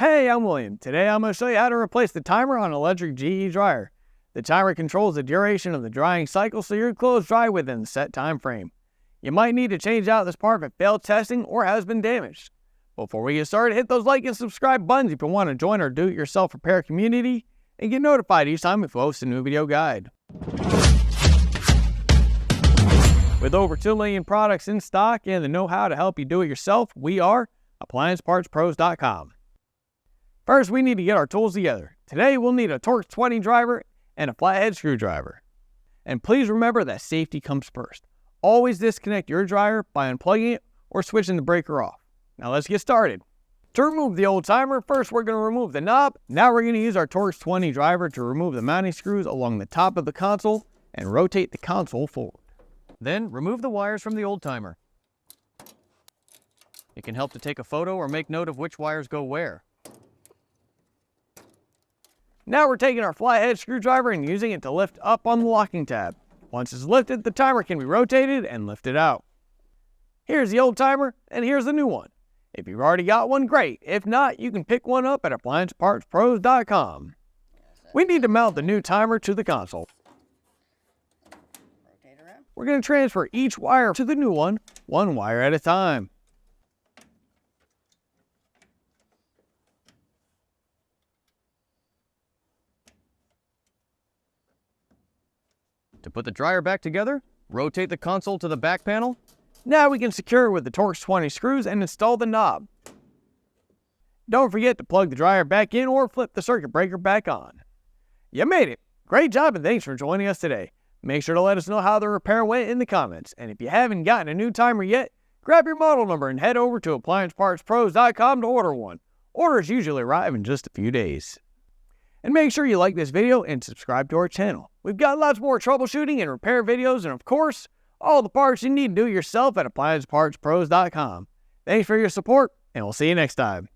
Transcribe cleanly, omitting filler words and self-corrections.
Hey, I'm William. Today I'm going to show you how to replace the timer on an electric GE dryer. The timer controls the duration of the drying cycle so your clothes dry within the set time frame. You might need to change out this part if it failed testing or has been damaged. Before we get started, hit those like and subscribe buttons if you want to join our do-it-yourself repair community and get notified each time we post a new video guide. With over 2 million products in stock and the know-how to help you do it yourself, we are AppliancePartsPros.com. First, we need to get our tools together. Today, we'll need a Torx 20 driver and a flathead screwdriver. And please remember that safety comes first. Always disconnect your dryer by unplugging it or switching the breaker off. Now let's get started. To remove the old timer, first we're going to remove the knob. Now we're going to use our Torx 20 driver to remove the mounting screws along the top of the console and rotate the console forward. Then remove the wires from the old timer. It can help to take a photo or make note of which wires go where. Now we're taking our flathead screwdriver and using it to lift up on the locking tab. Once it's lifted, the timer can be rotated and lifted out. Here's the old timer, and here's the new one. If you've already got one, great. If not, you can pick one up at AppliancePartsPros.com. We need to mount the new timer to the console. We're going to transfer each wire to the new one wire at a time. To put the dryer back together, rotate the console to the back panel. Now we can secure it with the Torx 20 screws and install the knob. Don't forget to plug the dryer back in or flip the circuit breaker back on. You made it! Great job and thanks for joining us today. Make sure to let us know how the repair went in the comments. And if you haven't gotten a new timer yet, grab your model number and head over to AppliancePartsPros.com to order one. Orders usually arrive in just a few days. And make sure you like this video and subscribe to our channel. We've got lots more troubleshooting and repair videos and of course, all the parts you need to do yourself at AppliancePartsPros.com. Thanks for your support and we'll see you next time.